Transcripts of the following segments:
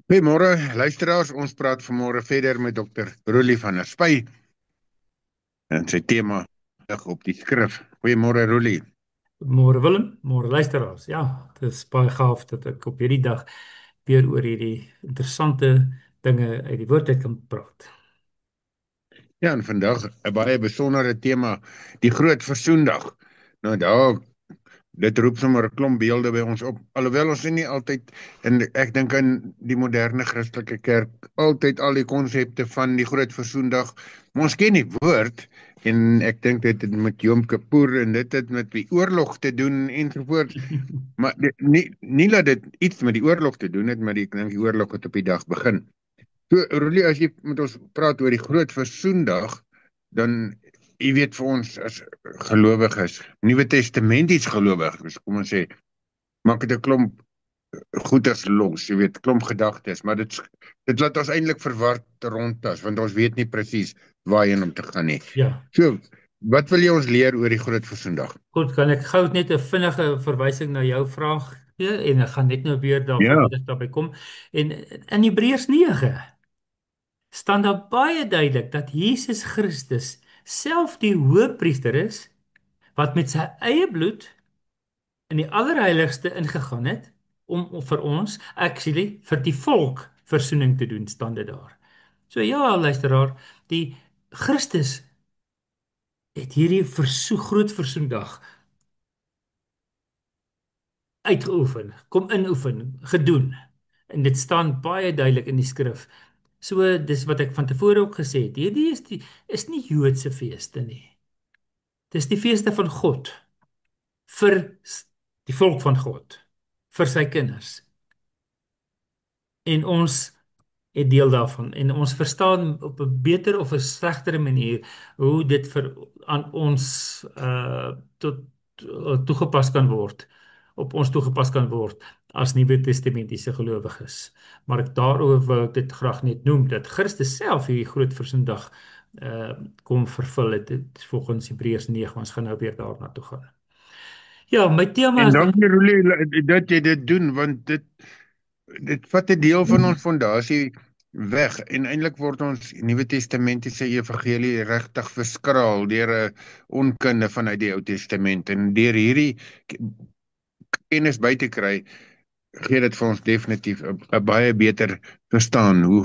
Goeiemôre, luisteraars. Ons praat vanmôre verder met Dr. Roelie van der Spy en sy tema lig op die skrif. Goeiemôre Roelie. Môre Willem, môre luisteraars. Ja, dit is baie gaaf dat ek op hierdie dag weer oor hierdie interessante dinge uit die woord uit kan praat. Ja, en vandag 'n baie besondere tema, die Groot Versoendag. Nou dit roep sommer 'n klomp beelde by ons op. Alhoewel ons nie altyd, en ek dink in die moderne Christelike kerk, altyd al die konsepte van die Groot Versoendag, maar ons ken die woord. En ek dink dit het met Yom Kippur en dit het met die oorlog te doen ensovoorts. Maar nie dat dit iets met die oorlog te doen het, maar ek dink die oorlog het op die dag begin. So, Roelie, as jy met ons praat oor die Groot Versoendag, dan, jy weet, vir ons as gelowiges, Nuwe Testamenties gelowiges, kom ons sê, maak dit 'n klomp goeders los, jy weet, klomp gedagtes, maar dit laat ons eintlik verward rondtas, want ons weet nie presies waarheen om te gaan nie. Ja, So, wat wil jy ons leer oor die Groot Versoendag? goed, kan ek gou net 'n vinnige verwysing na jou vraag gee en ek gaan net nou weer daarvan Ja. verder daarby kom. En in Hebreërs 9 staan daar baie duidelik dat Jesus Christus self die hoëpriester is wat met sy eie bloed in die allerheiligste ingegaan het om vir ons, actually vir die volk versoening te doen, staan dit daar. So ja, luisteraar, die Christus het hierdie groot versoendag uitgeoefen, kom inoefen, gedoen. En dit staan baie duidelik in die skrif. So dis wat ek van tevore ook gesê het. Hierdie is nie Joodse feeste nie. Dis die feeste van God vir die volk van God, vir sy kinders. En ons het deel daarvan en ons verstaan op 'n beter of 'n slegtere manier hoe dit vir aan ons tot toegepas kan word, op ons toegepas kan word as Nuwe Testamentiese gelowiges. Maar daaroor wou ek dit graag net noem dat Christus self hierdie groot versoendag kom vervul het, dit volgens Hebreërs 9. Ons gaan nou weer daarna toe gaan. Ja, my tema En is dankie Roelie dat jy dit doen, want dit vat 'n deel van ons fondasie weg en eintlik word ons Nuwe Testamentiese evangelie regtig verskraal deur 'n onkunde vanuit die Ou Testament, en deur hierdie kennis by te kry, gee dit vir ons definitief 'n baie beter verstaan hoe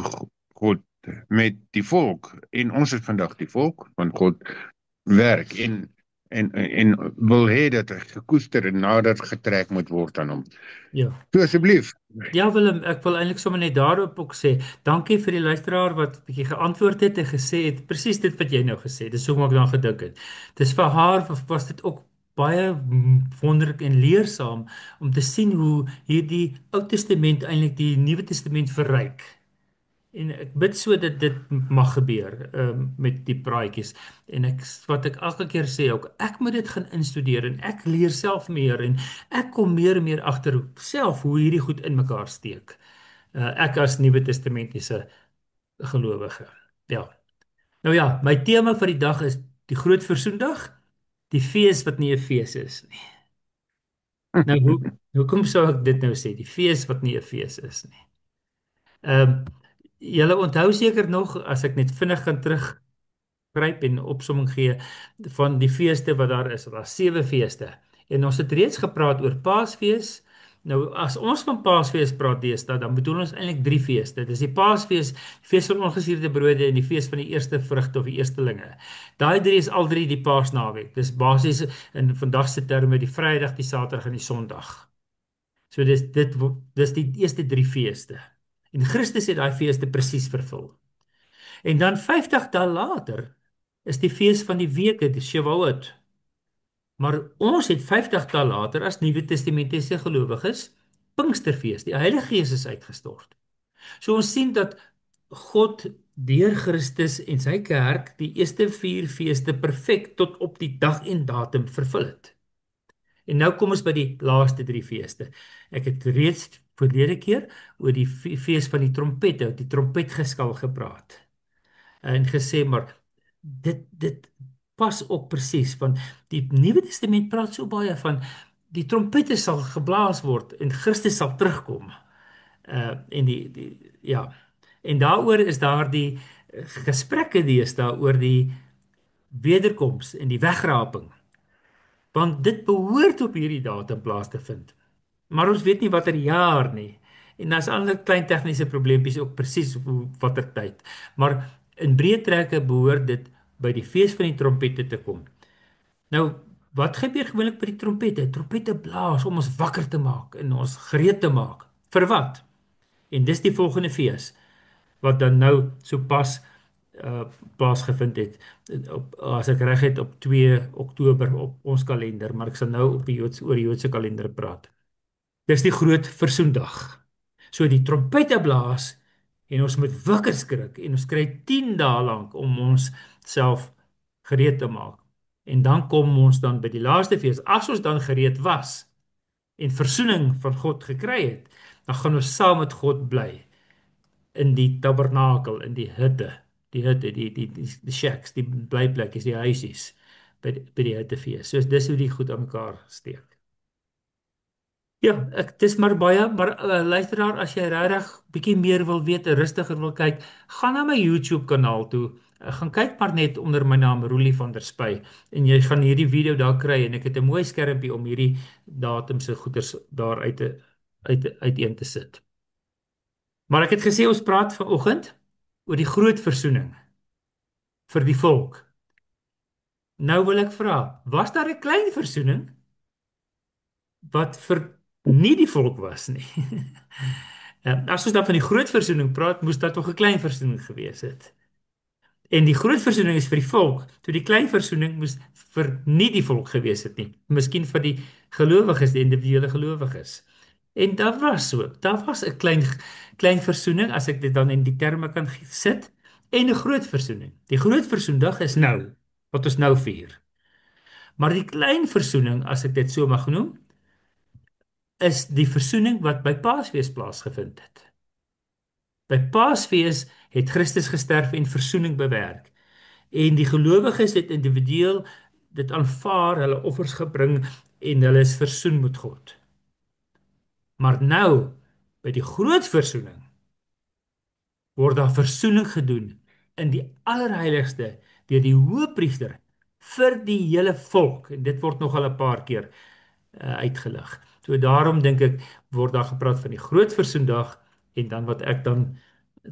God met die volk, en ons is vandag die volk van God, werk en wil hê dat hy gekoester en nader getrek moet word aan hom. ja. So asseblief. Ja Willem, ek wil eintlik sommer net daarop ook sê, dankie vir die luisteraar wat 'n bietjie geantwoord het en gesê het presies dit wat jy nou gesê het. Dis hoekom ek dan gedink het. Dis vir haar was dit ook baie wonderlik en leersaam om te sien hoe hierdie Ou Testament eintlik die Nuwe Testament verryk. En ek bid so dat dit mag gebeur met die praatjies. En wat ek elke keer sê ook, ek moet dit gaan instudeer en ek leer self meer en ek kom meer en meer agter self hoe hierdie goed in mekaar steek. Ek as Nuwe Testamentiese gelowige. Ja. Nou ja, my tema vir die dag is die Groot Versoendag, die fees wat nie 'n fees is nie. Nou hoekom sou ek dit nou sê? Die fees wat nie 'n fees is nie. Ehm julle onthou seker nog as ek net vinnig kan teruggryp en opsomming gee van die feeste wat daar is. Daar's 7 feeste. En ons het reeds gepraat oor Paasfees. Nou as ons van Paasfees praat deesdae, dan bedoel ons eintlik 3 feeste. Dis die Paasfees, die fees van ongesuurde brode en die fees van die eerste vrugte of die eerstelinge. Daai 3 is al 3 die Paasnaweek. Dis basies in vandag se terme die Vrydag, die Saterdag en die Sondag. So dis die eerste 3 feeste. En Christus het daai feeste presies vervul. En dan 50 dae later is die fees van die weke, die Shavuot. Maar ons het 50 dae later as Nuwe Testamentiese gelowiges Pinksterfees. Die Heilige Gees is uitgestort. So ons sien dat God deur Christus en sy kerk die eerste 4 feeste perfek tot op die dag en datum vervul het. En nou kom ons by die laaste 3 feeste. Ek het reeds verlede keer oor die fees van die trompette, die trompetgeskal gepraat. En gesê maar dit pas ook presies want die Nuwe Testament praat so baie van die trompette sal geblaas word en Christus sal terugkom. En die ja. En daaroor is daar die gesprekke deesdae oor die wederkoms en die wegraping. Want dit behoort op hierdie datum plaas te vind. Maar ons weet nie watter jaar nie. En daar's ander klein tegniese probleempies ook presies op watter tyd. Maar in breë trekke behoort dit by die fees van die trompette te kom. Nou, wat gebeur gewoonlik by die trompette? Trompette blaas om ons wakker te maak en ons gereed te maak. Vir wat? En dis die volgende fees wat dan nou sopas uh plaasgevind het op as ek reg het op 2 Oktober op ons kalender, maar ek sal nou op die oor die Joodse kalender praat. Dis die groot versoendag. So die trompette blaas en ons moet wakker skrik en ons kry 10 dae lank om ons self gereed te maak. En dan kom ons dan by die laaste fees. As ons dan gereed was en versoening van God gekry het, dan gaan ons saam met God bly in die tabernakel, in die hutte, die shacks, die blyplekkies, die huisies by die hittefees. So dis hoe die goed aan mekaar steek. Ja, dis maar baie, maar luisteraar, as jy regtig bietjie meer wil weet, rustiger wil kyk, gaan na my YouTube kanaal toe. Gaan kyk maar net onder my naam Roelie van der Spy en jy gaan hierdie video daar kry en ek het 'n mooi skermpie om hierdie datums se goeders daar uiteen te sit. Maar ek het gesê ons praat vanoggend oor die groot versoening vir die volk. Nou wil ek vra, was daar 'n klein versoening wat vir nie die volk was nie? As ons dan van die groot versoening praat, moes daar tog 'n klein versoening gewees het. En die groot versoening is vir die volk, toe die klein versoening moes vir nie die volk gewees het nie. Miskien vir die gelowiges, die individuele gelowiges. En daar was so, daar was 'n klein versoening as ek dit dan in die terme kan sit en 'n groot versoening. Die groot versoendag is nou wat ons nou vier. Maar die klein versoening, as ek dit so mag noem, is die versoening wat by Paasfees plaasgevind het. By Paasfees het Christus gesterf en versoening bewerk. En die gelowiges het individueel dit aanvaar, hulle offers gebring en hulle is versoen met God. Maar nou, by die groot versoening, word daar versoening gedoen in die allerheiligste deur die hoëpriester vir die hele volk. En dit word nog al 'n paar keer uitgelig. So daarom dink ek word daar gepraat van die groot versoendag en dan wat ek dan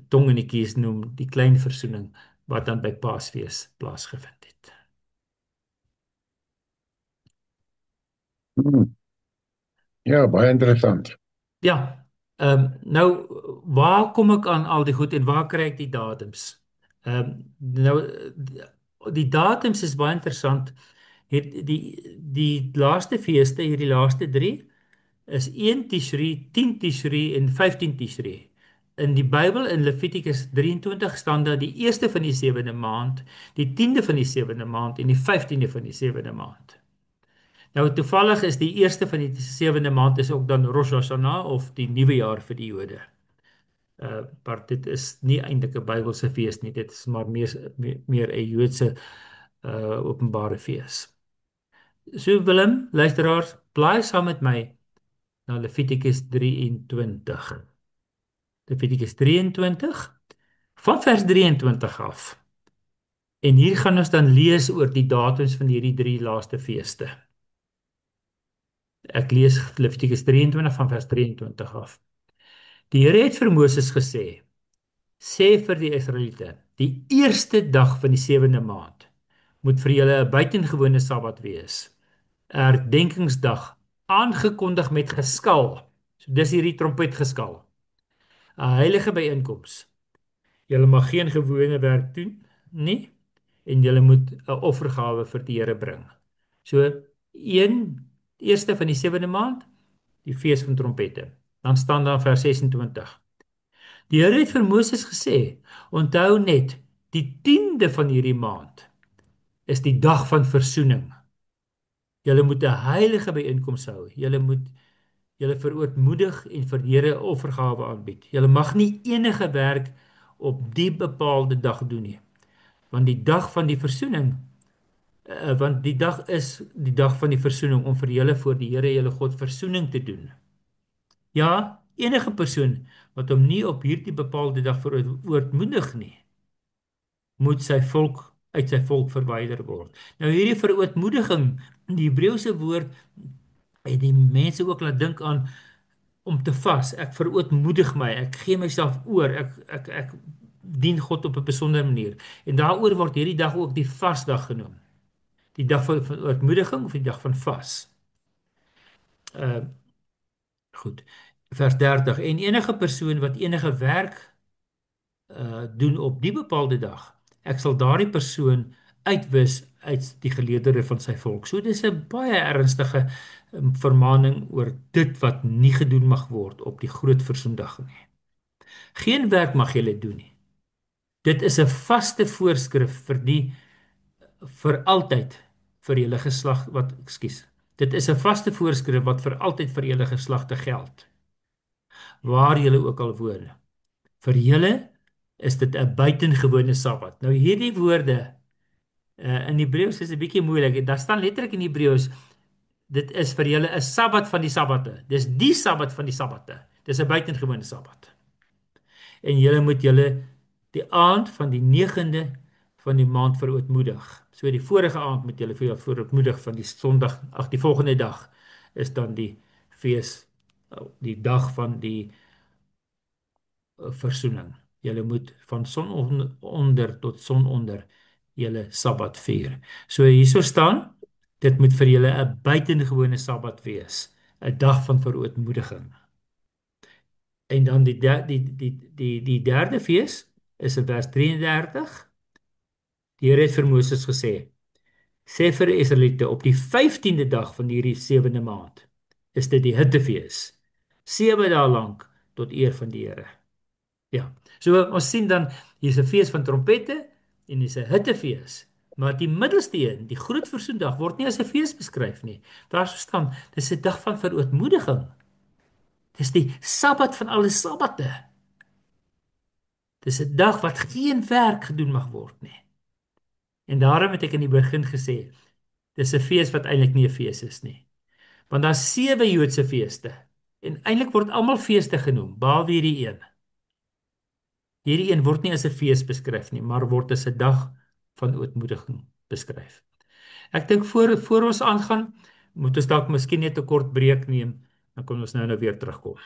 tong in die kies noem die klein versoening wat dan by Paasfees plaasgevind het. Hmm. Ja, baie interessant. Ja, nou waar kom ek aan al die goed en waar kry ek die datums? Nou die datums is baie interessant. Het die laaste feeste, hierdie laaste 3 is 1 Tishri, 10 Tishri en 15 Tishri. In die Bybel in Levitikus 23 staan daar die eerste van die 7de maand, die 10de van die 7de maand en die 15de van die 7de maand. Nou toevallig is die eerste van die 7de maand is ook dan Rosh Hashanah of die nuwe jaar vir die Jode. Maar dit is nie eintlik 'n Bybelse fees nie, dit is maar meer 'n Joodse openbare fees. So Willem, luisteraars, blaai saam met my na Levitikus 23. Levitikus 23 van vers 23 af. En hier gaan ons dan lees oor die datums van hierdie 3 laaste feeste. Ek lees Levitikus 23 van vers 23 af. Die Here het vir Moses gesê: "Sê vir die Israeliete: Die eerste dag van die 7de maand moet vir julle 'n buitengewone Sabbat wees. 'n Herdenkingsdag, aangekondig met geskal." So dis hierdie trompetgeskal. 'n Heilige byeenkoms. Julle mag geen gewone werk doen nie en julle moet 'n offergawe vir die Here bring. So eerste van die 7de maand, die fees van trompette. Dan staan daar vers 26. Die Here het vir Moses gesê: "Onthou net, die 10de van hierdie maand is die dag van versoening. Julle moet 'n heilige byeenkoms hou. Julle verootmoedig en vir die Here offergawe aanbied. Julle mag nie enige werk op die bepaalde dag doen nie, want die dag van die versoening, want die dag is die dag van die versoening om vir julle voor die Here julle God versoening te doen." Ja, Enige persoon wat hom nie op hierdie bepaalde dag verootmoedig nie, moet sy volk uit sy volk verwyder word. Nou hierdie verootmoediging, die Hebreëse woord het die mense ook laat dink aan om te vas. Ek verootmoedig my, ek gee myself oor, ek dien God op 'n besondere manier. En daaroor word hierdie dag ook die vasdag genoem. Die dag van verootmoediging of die dag van vas. Uh goed. Vers 30. En enige persoon wat enige werk doen op die bepaalde dag, ek sal daardie persoon uitwis uit die geleedere van sy volk. So dis 'n baie ernstige vermaaning oor dit wat nie gedoen mag word op die groot versoendag nie. Geen werk mag julle doen nie. Dit is 'n vaste voorskrif vir altyd vir julle geslag wat ekskuus. Dit is 'n vaste voorskrif wat vir altyd vir julle geslagte geld, waar julle ook al woon. Vir julle is dit 'n buitengewone Sabbat. Nou hierdie woorde in Hebreëus is 'n bietjie moeilik. Daar staan letterlik in Hebreëus dit is vir julle 'n Sabbat van die Sabbate. Dis die Sabbat van die Sabbate. Dis 'n buitengewone Sabbat. En julle moet julle die aand van die 9de van die maand verootmoedig. So die vorige aand moet julle vir jou verootmoedig van die Sondag, ag die volgende dag is dan die fees, die dag van die versoening. Julle moet van onder tot sononder julle Sabbat vier. So hierso staan, dit moet vir julle 'n buitengewone Sabbat wees, 'n dag van verootmoediging. En dan die derde fees is in vers 33. Die Here het vir Moses gesê: "Sê vir die Israeliete op die 15de dag van hierdie 7de maand is dit die hittefees. 7 dae lank tot eer van die Here." Ja. So ons sien dan hier's 'n fees van trompette en hier's 'n hittefees. Maar die middelste een, die groot versoendag, word nie as 'n fees beskryf nie. Daar staan, dis 'n dag van verootmoediging. Dis die Sabbat van alle Sabbate. Dis 'n dag wat geen werk gedoen mag word nie. En daarom het ek in die begin gesê, dis 'n fees wat eintlik nie 'n fees is nie. Want daar's 7 Joodse feeste en eintlik word almal feeste genoem, behalwe hierdie een. Hierdie een word nie as 'n fees beskryf nie, maar word as 'n dag van ootmoediging beskryf. Ek dink voor ons aangaan, moet ons dalk miskien net 'n kort breek neem, dan kan ons nou weer terugkom.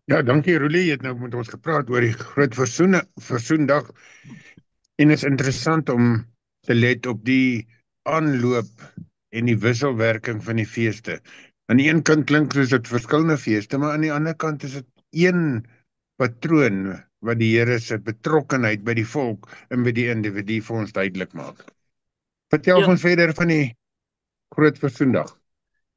Ja, dankie Roelie, jy het nou met ons gepraat oor die groot versoendag en is interessant om te let op die aanloop en die wisselwerking van die feeste. Aan die een kant klink soos dit verskillende feeste, maar aan die ander kant is dit een patroon wat die Here se betrokkenheid by die volk en by die individu vir ons duidelik maak. Vertel ons verder van die groot versoendag.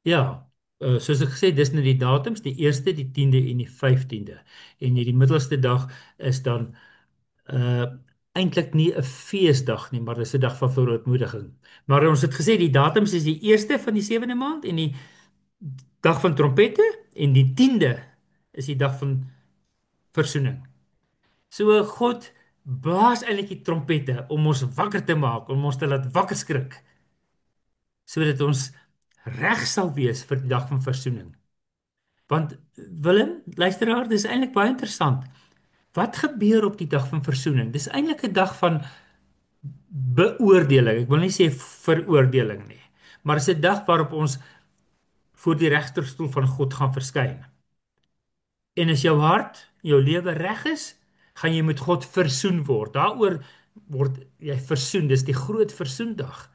Ja, soos ek gesê, dis nou die datums, die 1ste, die 10de en die 15de. En hierdie middelste dag is dan eintlik nie 'n feesdag nie, maar dis 'n dag van verootmoediging. Maar ons het gesê die datums is die 1ste van die 7de maand en die dag van trompette en die 10de is die dag van versoening. So God blaas eintlik die trompette om ons wakker te maak, om ons te laat wakker skrik, sodat ons reg sal wees vir die dag van versoening. Want Willem, luisteraar, dis eintlik baie interessant. Wat gebeur op die dag van versoening? Dis eintlik 'n dag van beoordeling. Ek wil nie sê veroordeling nie, maar dis 'n dag waarop ons voor die regterstoel van God gaan verskyn. En as jou hart, jou lewe reg is, gaan jy met God versoen word. Daaroor word jy versoen. Dis die groot versoendag.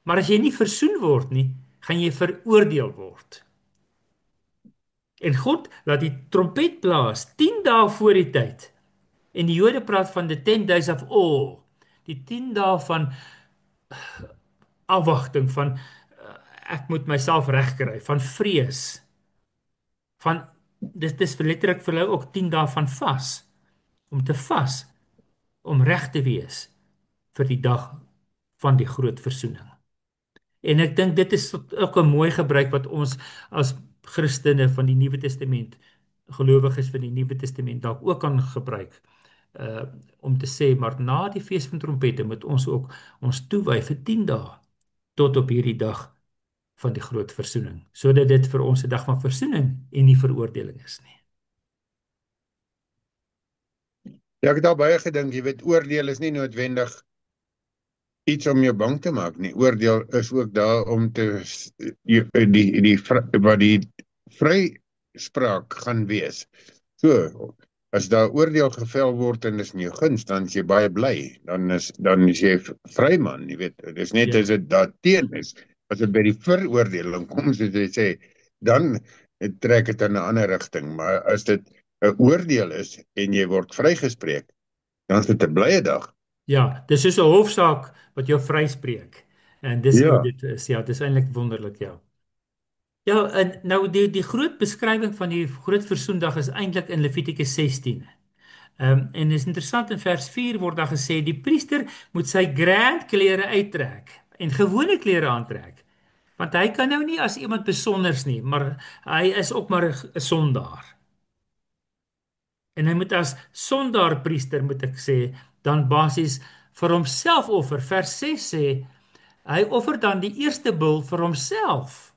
Maar as jy nie versoen word nie, gaan jy veroordeel word. En God laat die trompet blaas 10 dae voor die tyd. En die Jode praat van the 10 days of awe. Die 10 dae van afwagting, van ek moet myself regkry, van vrees. Van dis letterlik vir hulle ook 10 dae van vas. Om te vas, om reg te wees vir die dag van die groot versoening. En ek dink dit is ook 'n mooi gebruik wat ons as Christene van die Nuwe Testament, gelowiges van die Nuwe Testament dalk ook kan gebruik uh, om te sê, maar na die fees van trompette moet ons ook ons toewy vir 10 dae tot op hierdie dag van die groot versoening, sodat dit vir ons 'n dag van versoening en nie veroordeling is nie. Ja, ek het al baie gedink, jy weet, oordeel is nie noodwendig iets om jou bang te maak nie. Oordeel is ook daar om wat die vryspraak gaan wees. So, as daar oordeel gevel word en is in jou guns, dan is jy baie bly. Dan is jy vry man, jy weet. Dis net Ja. as dit daar teen is. As dit by die veroordeling kom, soos jy sê, dan trek dit in 'n ander rigting. Maar as dit 'n oordeel is en jy word vrygespreek, dan is dit 'n blye dag. Ja, dis soos 'n hofsaak wat jou vryspreek. En dis wat Ja. dit is. Ja, dis eintlik wonderlik, ja. Ja, en nou die groot beskrywing van die groot versoendag is eintlik in Levitikus 16. En is interessant in vers 4 word daar gesê die priester moet sy grand klere uittrek en gewone klere aantrek. Want hy kan nou nie as iemand besonders nie, maar hy is ook maar 'n sondaar. En hy moet as sondaar priester moet ek sê, dan basies vir homself offer. Vers 6 sê hy offer dan die eerste bul vir homself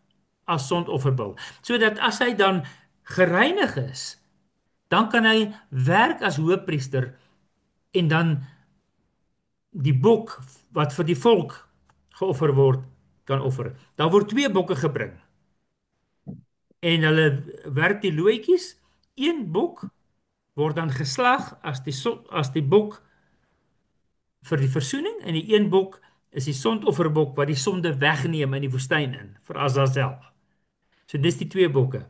as sondofferbul, sodat as hy dan gereinig is, dan kan hy werk as hoëpriester en dan die bok wat vir die volk geoffer word kan offer. Daar word twee bokke gebring en hulle werk die loetjies. Een bok word dan geslag as die bok vir die versoening en die een bok is die sondofferbok wat die sonde wegneem in die woestyn in vir Azazel. So dis die twee bokke.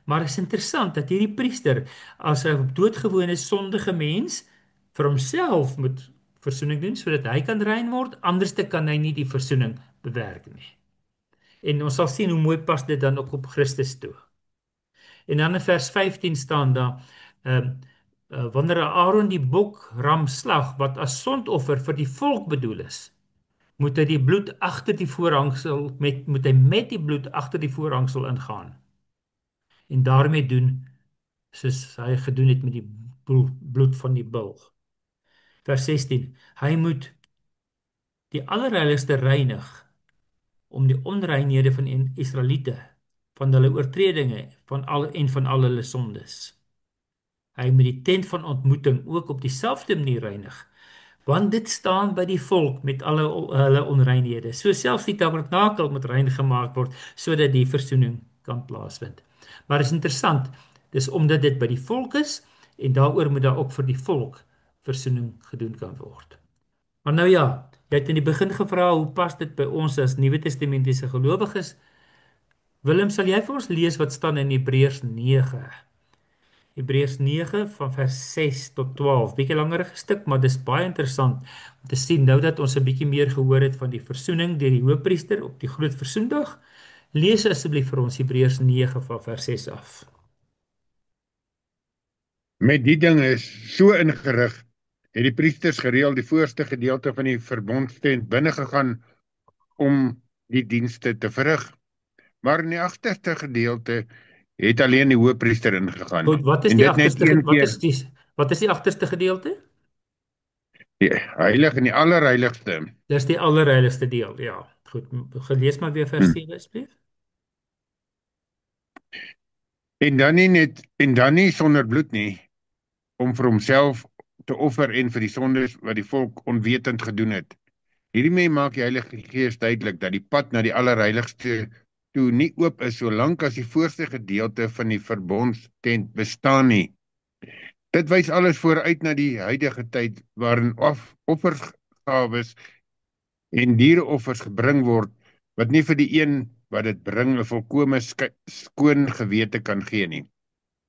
Maar is interessant dat hierdie priester as 'n doodgewone sondige mens vir homself moet versoening doen sodat hy kan rein word, anderste kan hy nie die versoening bewerk nie. En ons sal sien hoe mooi pas dit dan ook op Christus toe. En dan in vers 15 staan daar wanneer Aaron die bokram slag wat as sondoffer vir die volk bedoel is, moet hy die bloed agter die voorhangsel moet hy met die bloed agter die voorhangsel ingaan en daarmee doen soos hy gedoen het met die bloed van die bul. Vers 16. Hy moet die allerheiligste reinig om die onreinhede van die Israeliete van hulle oortredinge van al hulle sondes. Hy moet die tent van ontmoeting ook op dieselfde manier reinig, want dit staan by die volk met alle hulle onreinhede. So selfs die tabernakel moet rein gemaak word sodat die versoening kan plaasvind. Maar is interessant, dis omdat dit by die volk is en daaroor moet daar ook vir die volk versoening gedoen kan word. Maar nou ja, jy het in die begin gevra hoe pas dit by ons as Nuwe Testamentiese gelowiges? Willem, sal jy vir ons lees wat staan in Hebreërs 9? Hebreërs 9 van vers 6 tot 12. Bietjie langer stuk, maar dis baie interessant om te sien nou dat ons 'n bietjie meer gehoor het van die versoening deur die hoëpriester op die groot versoendag. Lees asseblief vir ons Hebreërs 9 van vers 6 af. Met die ding is so ingerig, het die priesters gereeld die voorste gedeelte van die verbondstent binne gegaan om die dienste te verrig. Maar in die agterste gedeelte het alleen die hoëpriester ingegaan. Goed, wat is En die dit net agterste een keer. Wat is die agterste gedeelte? Die heilig en die allerheiligste. Dis die allerheiligste deel, ja. Goed, gelees maar weer vers 7 asseblief. En dan nie sonder bloed nie, om vir homself te offer en vir die sondes wat die volk onwetend gedoen het. Hiermee maak die Heilige Gees duidelik dat die pad na die allerheiligste toe nie oop is solank as die voorste gedeelte van die verbondstent bestaan nie. Dit wys alles vooruit na die huidige tyd waarin offergawes en diereoffers gebring word wat nie vir die een wat dit bring 'n volkome skoon gewete kan gee nie.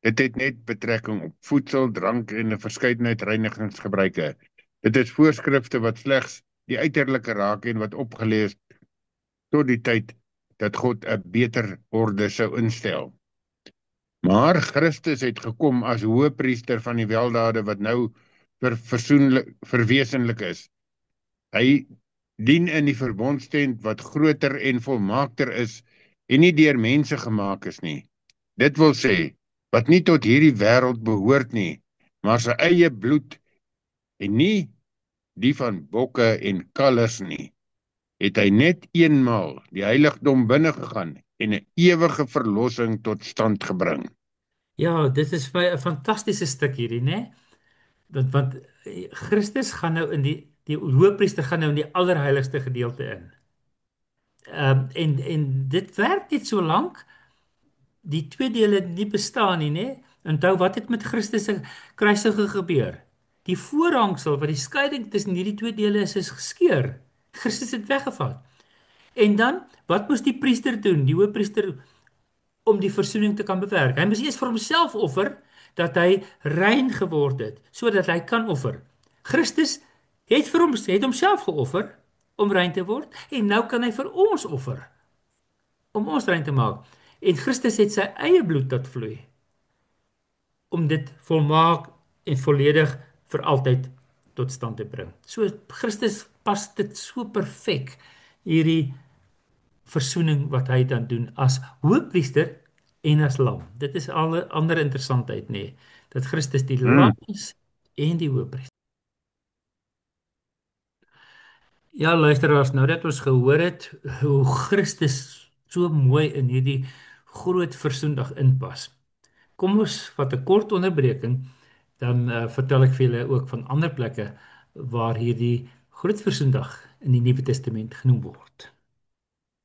Dit het net betrekking op voedsel, drank en 'n verskeidenheid reinigingsgebruike. Dit is voorskrifte wat slegs die uiterlike raak en wat opgelees tot die tyd dat God 'n beter orde sou instel. Maar Christus het gekom as hoëpriester van die weldade wat nou verwesenlik is. Hy dien in die verbondstent wat groter en volmaakter is en nie deur mense gemaak is nie. Dit wil sê, wat nie tot hierdie wêreld behoort nie, maar sy eie bloed en nie die van bokke en kalvers nie, het hy net eenmaal die heiligdom binne gegaan en 'n ewige verlossing tot stand gebring. Ja, dit is vir 'n fantastiese stuk hierdie, né? Want Christus gaan nou in die hoëpriester gaan nou in die allerheiligste gedeelte in. En dit werk net so lank die twee dele nie bestaan nie, né? Onthou wat het met Christus se kruisiging gebeur? Die voorhangsel wat die skeiding tussen hierdie twee dele is geskeur. Christus het weggevat. En dan, wat moes die priester doen? Die hoëpriester om die versoening te kan bewerk. Hy moes eers vir homself offer dat hy rein geword het, sodat hy kan offer. Christus het homself geoffer om rein te word en nou kan hy vir ons offer om ons rein te maak. En Christus het sy eie bloed laat vloei om dit volmaak en volledig vir altyd tot stand te bring. So Christus pas dit so perfek hierdie versoening wat hy dan doen as hoëpriester en as lam. Dit is al 'n ander interessantheid nê, dat Christus die Hmm. lam is en die hoëpriester. Ja, luisteraars, nou dat ons gehoor het hoe Christus so mooi in hierdie groot versoendag inpas. Kom ons vat 'n kort onderbreking, dan vertel ek vir julle ook van ander plekke waar hierdie groot versoendag in die Nuwe Testament genoem word.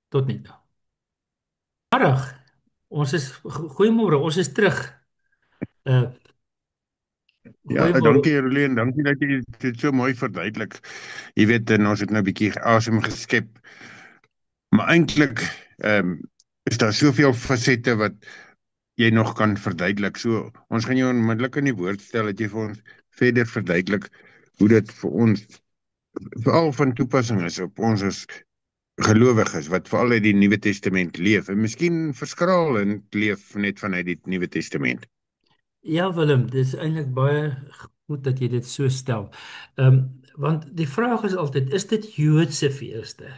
Tot net nou. Goeiemôre. Goeiemôre, ons is terug. Uh Ja, Goeiemôre. dankie Roleen, dankie dat jy dit so mooi verduidelik. Jy weet, en ons het nou 'n bietjie asem geskep. Maar eintlik is daar soveel fasette wat jy nog kan verduidelik. So, ons gaan jou onmiddellik in die woord stel dat jy vir ons verder verduidelik hoe dit vir ons veral van toepassing is op ons as gelowiges wat veral uit die Nuwe Testament leef en miskien verskraal en leef net vanuit die Nuwe Testament. Ja, Willem, dit is eintlik baie goed dat jy dit so stel. Want die vraag is altyd, is dit Joodse feeste?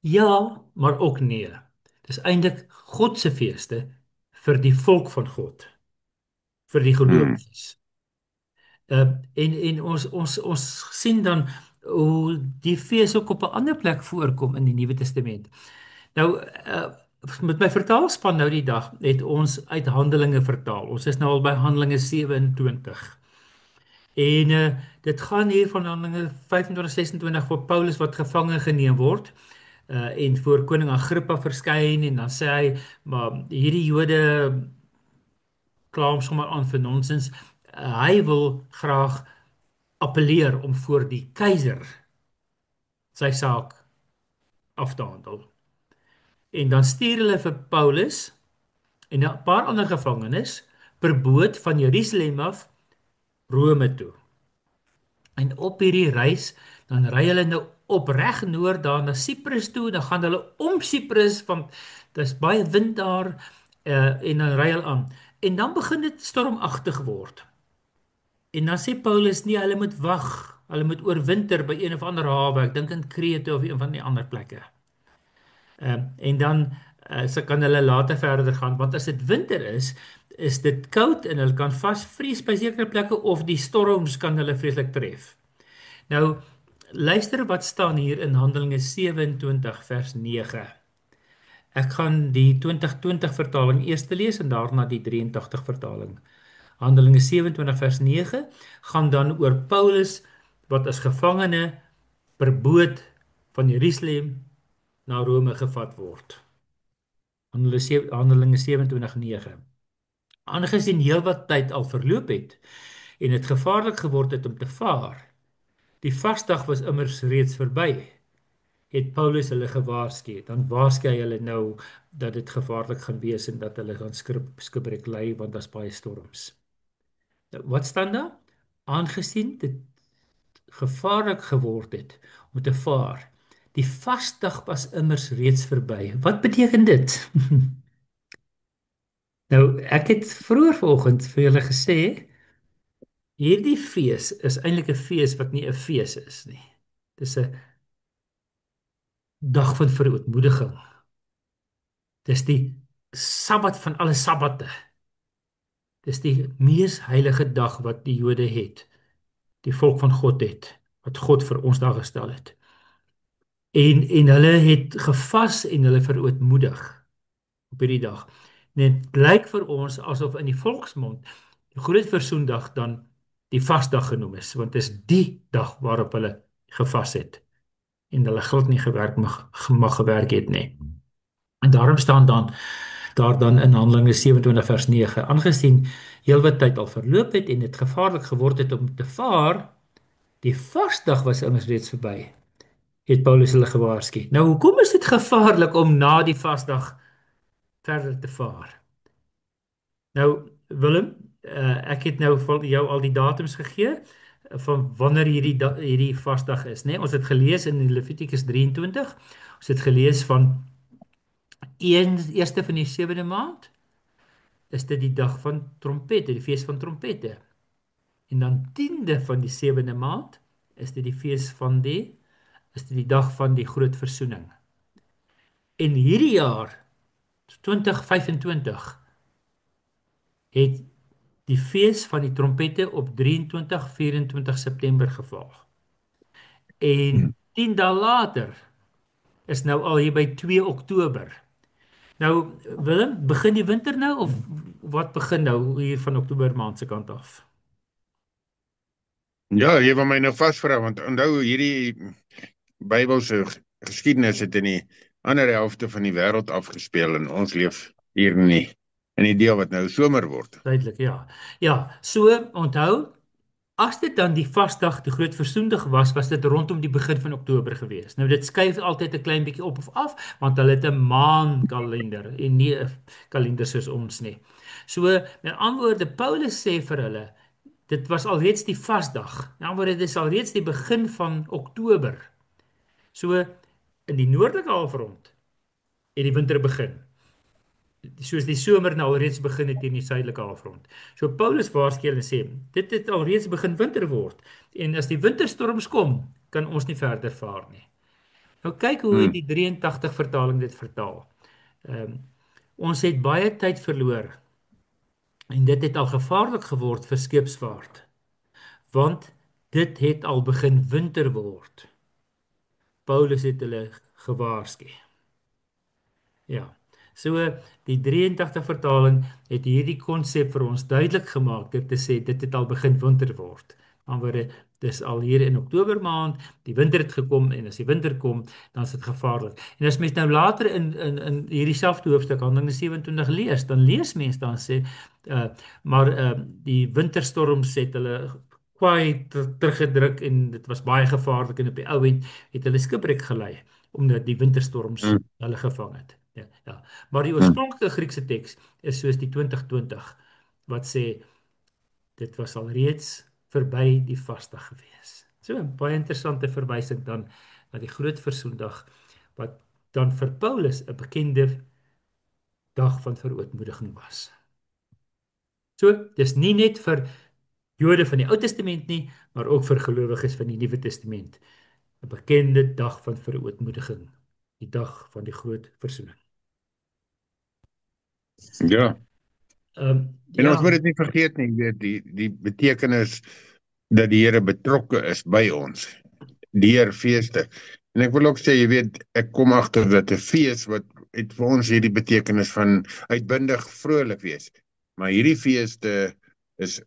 Ja, maar ook nee. Dis eintlik God se feeste vir die volk van God, vir die Hmm. gelowiges. En ons sien dan hoe die fees ook op 'n ander plek voorkom in die Nuwe Testament. Nou met my vertaalspan nou die dag het ons uit Handelinge vertaal. Ons is nou al by Handelinge 27. En dit gaan hier van Handelinge 25 26 vir Paulus wat gevange geneem word en voor koning Agrippa verskyn en dan sê hy maar hierdie Jode kla hom sommer aan vir nonsens. Hy wil graag appeleer om voor die keiser sy saak af te handel. En dan stuur hulle vir Paulus en 'n paar ander gevangenes per boot van Jerusalem af Rome toe. En op hierdie reis dan ry hulle nou op reg noord daar na Siprus toe, dan gaan hulle om Siprus want daar's baie wind daar en dan ry hulle aan. En dan begin dit stormagtig word. En dan sê Paulus nee, hulle moet wag. Hulle moet oorwinter by een of ander hawe, ek dink in Krete of een van die ander plekke. En dan so kan hulle later verder gaan want as dit winter is dit koud en hulle kan vasvries by sekere plekke of die storms kan hulle vreeslik tref. Nou luister wat staan hier in Handelinge 27 vers 9. Ek gaan die 2020 vertaling eers lees en daarna die 83 vertaling. Handelinge 27 vers 9 gaan dan oor Paulus wat as gevangene per boot van Jerusalem na Rome gevat word. Handelinge 27:9. Aangesien heelwat tyd al verloop het en dit gevaarlik geword het om te vaar, die vasdag was immers reeds verby, het Paulus hulle gewaarsku. Dan waarsku hy hulle nou dat dit gevaarlik gaan wees en dat hulle gaan skipbreek ly want daar's baie storms. Nou, wat staan daar? Aangesien dit gevaarlik geword het om te vaar. Die vasdag was immers reeds verby. Wat beteken dit? Nou, ek het vroeër vanoggend vir julle gesê, hierdie fees is eintlik 'n fees wat nie 'n fees is nie. Dis 'n dag van verootmoediging. Dis die Sabbat van alle sabbate. Dis die mees heilige dag wat die Jode het. die volk van God het, wat God vir ons daar gestel het. En hulle het gevas en hulle verootmoedig op hierdie dag. Net lyk vir ons asof in die volksmond die groot versoendag dan die vasdag genoem is, want dit is die dag waarop hulle gevas het en hulle glad nie mag gewerk het nie. En daarom staan dan daar dan in Handelinge 27 vers 9, aangesien heelwat tyd al verloop het en dit gevaarlik geword het om te vaar, die vasdag was immers reeds verby, het Paulus hulle gewaarsku. Nou hoekom is dit gevaarlik om na die vasdag verder te vaar? Nou Willem, ek het nou vir jou al die datums gegee van wanneer hierdie vasdag is, né? Ons het gelees in Levitikus 23. Ons het gelees van eerste van die sewende maand is dit die dag van trompette, die fees van trompette. En dan 10de van die sewende maand is dit die fees van is dit die dag van die groot versoening. En hierdie jaar 2025 het die fees van die trompette op 23, 24 September geval. En 10 dae later is nou al hier by 2 Oktober. Nou Willem, begin die winter nou of wat begin nou hier van Oktober maand se kant af? Ja, jy wil my nou vasvra, want onthou hierdie Bybelse geskiedenis het in die ander helfte van die wêreld afgespeel en ons leef hier nie in die deel wat nou somer word. Duidelik, ja. Ja, so onthou, as dit dan die vasdag, die groot versoendag was dit rondom die begin van Oktober gewees. Nou dit skuif altyd 'n klein bietjie op of af, want hulle het 'n maankalender en nie 'n kalender soos ons nie. So, met ander woorde, Paulus sê vir hulle, dit was alreeds die vasdag. Met ander woorde, dit is alreeds die begin van Oktober. So, in die noordelike halfrond het die winter begin. Soos die somer nou alreeds begin het in die suidelike halfrond. So Paulus waarsku hulle en sê, dit het alreeds begin winter word en as die winterstorms kom, kan ons nie verder vaar nie. Nou kyk hoe Hmm. die 83 vertaling dit vertaal. Ons het baie tyd verloor en dit het al gevaarlik geword vir skeepsvaart, want dit het al begin winter word. Paulus het hulle gewaarsku. Ja. So die 83 vertaling het hierdie konsep vir ons duidelik gemaak deur te sê dit het al begin winter word. Maar dis al hier in Oktober maand, die winter het gekom en as die winter kom, dan is dit gevaarlik. En as mens nou later in hierdie selfde hoofstuk Handelinge 27 lees, dan lees mens dan sê die winterstorms het hulle kwaai teruggedruk en dit was baie gevaarlik en op die ou end het hulle skipbreek gelei omdat die winterstorms Hmm. hulle gevang het. Ja, ja. Maar die Hmm. oorspronklike Griekse teks is soos die 2020 wat sê dit was al reeds verby die vasdag gewees. So 'n baie interessante verwysing dan na die groot versoendag wat dan vir Paulus 'n bekende dag van verootmoediging was. So, dis nie net vir Jode van die Ou Testament nie, maar ook vir gelowiges van die Nuwe Testament. 'n Bekende dag van verootmoediging, die dag van die groot versoening. Ja. En ons Ja, moet dit nie vergeet nie, jy weet, die betekenis dat die Here betrokke is by ons deur feeste. En ek wil ook sê, jy weet, ek kom agter dat 'n fees wat het vir ons hierdie betekenis van uitbundig vrolik wees. Maar hierdie feeste is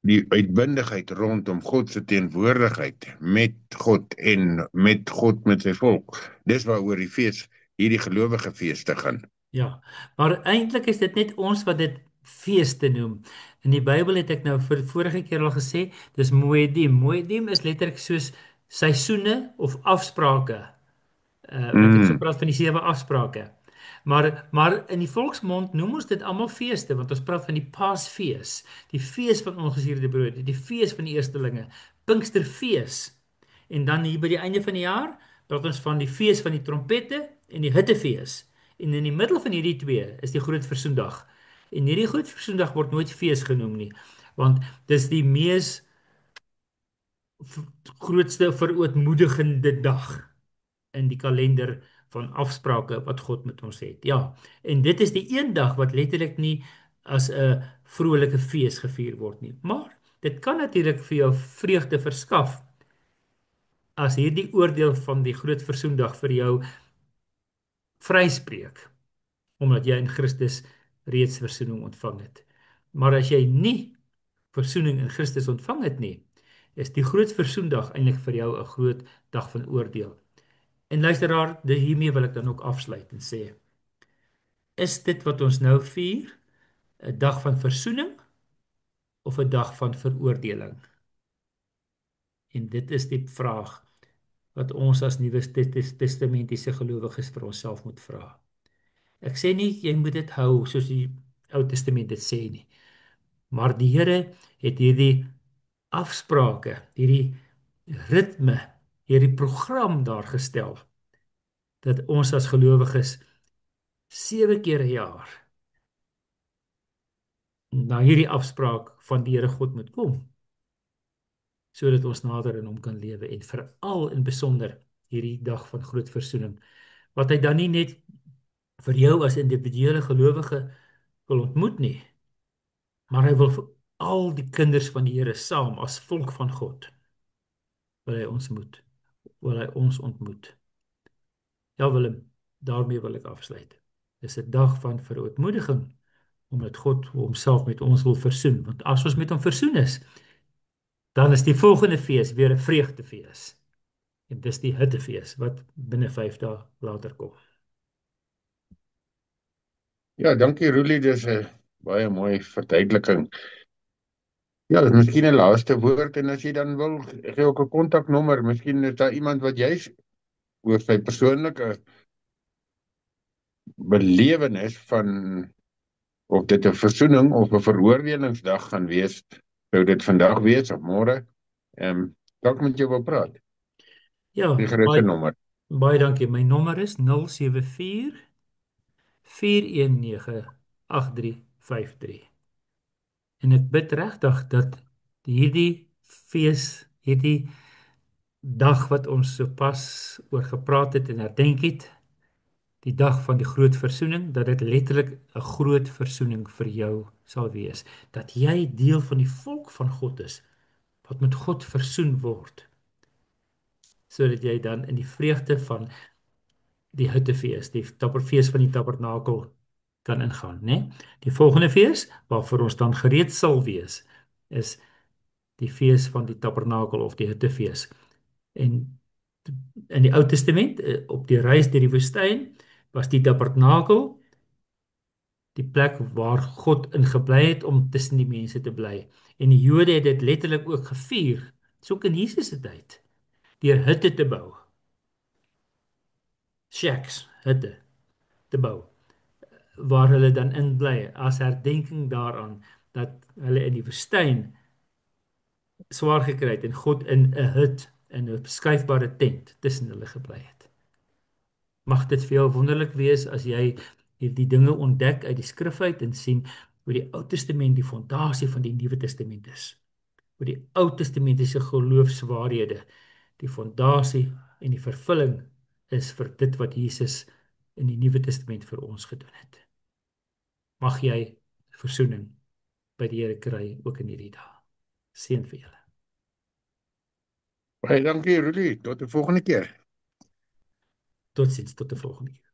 die uitbundigheid rondom God se teenwoordigheid met God en met God met sy volk. Dis waaroor die fees, hierdie gelowige feeste gaan. ja. Maar eintlik is dit net ons wat dit feeste noem. In die Bybel het ek nou vir vorige keer al gesê, dis moedim. Moedim is letterlik soos seisoene of afsprake. Want ons Mm. praat van die 7 afsprake. Maar in die volksmond noem ons dit almal feeste, want ons praat van die Paasfees, die fees van ongesuurde brood, die fees van die eerstelinge, Pinksterfees. En dan hier by die einde van die jaar praat ons van die fees van die trompette en die hittefees. En in die middel van hierdie twee is die groot versoendag. En hierdie groot versoendag word nooit fees genoem nie, want dis die mees grootste verootmoedigende dag in die kalender van afsprake wat God met ons het. Ja, en dit is die een dag wat letterlik nie as 'n vrolike fees gevier word nie, maar Dit kan natuurlik vir jou vreugde verskaf as hierdie oordeel van die groot versoendag vir jou vryspreek, omdat jy in Christus reeds versoening ontvang het. Maar as jy nie versoening in Christus ontvang het nie, is die groot versoendag eintlik vir jou 'n groot dag van oordeel. En luisteraar, hiermee wil ek dan ook afsluit en sê, is dit wat ons nou vier 'n dag van versoening of 'n dag van veroordeling? En dit is die vraag wat ons as Nuwe Testamentiese gelowiges vir onsself moet vra. Ek sê nie jy moet dit hou soos die Ou Testament dit sê nie, maar die Here het hierdie afsprake, hierdie ritme, hierdie program daar gestel dat ons as gelowiges 7 keer 'n jaar na hierdie afspraak van die Here God moet kom, sodat ons nader in hom kan lewe en veral in besonder hierdie dag van groot versoening wat hy dan nie net vir jou as individuele gelowige wil ontmoet nie, maar hy wil vir al die kinders van die Here saam as volk van God wil hy ons ontmoet. Ja Willem, daarmee wil ek afsluit. Dis 'n dag van verootmoediging omdat God homself met ons wil versoen, want as ons met hom versoen is, dan is die volgende fees weer 'n vreugdefees. En dis die hittefees wat binne 5 dae later kom. Ja, dankie Rulie, dis 'n baie mooi verduideliking. Ja, dis miskien 'n laaste woord en as jy dan wil, gee ook 'n kontaknommer. Miskien is daar iemand wat jy oor sy persoonlike belewenis van of dit 'n versoening of 'n veroordelingsdag gaan wees, sou dit vandag wees of môre. Dalk moet jy wil praat. Ja, Die gerus nommer. baie dankie. My nommer is 074 419 8353. En ek bid regtig dat hierdie fees, hierdie dag wat ons sopas oor gepraat het en herdenk het, die dag van die groot versoening, dat dit letterlik 'n groot versoening vir jou sal wees. Dat jy deel van die volk van God is, wat met God versoen word, sodat jy dan in die vreugde van die hittefees, die fees van die tabernakel kan ingaan, né? Die volgende fees waarvoor ons dan gereed sal wees, is die fees van die tabernakel of die hittefees. En in die Ou Testament, op die reis deur die woestyn, was die tabernakel die plek waar God ingebly het om tussen die mense te bly. En die Jode het dit letterlik ook gevier, soos in Jesus se tyd, deur hutte te bou. Shacks, hutte te bou, waar hulle dan in bly as herdenking daaraan dat hulle in die woestyn swaar gekry het en God in 'n hut, in 'n skuifbare tent tussen hulle gebly het. Mag dit vir jou wonderlik wees as jy hierdie dinge ontdek uit die skrif uit en sien hoe die Ou Testament die fondasie van die Nuwe Testament is. Hoe die Ou Testamentiese geloofswaarhede die fondasie en die vervulling is vir dit wat Jesus in die Nuwe Testament vir ons gedoen het. Mag jy versoening by die Here kry ook in hierdie dae. Seën vir julle. Baie dankie Rulie, tot die volgende keer. Totsiens, tot 'n volgende keer.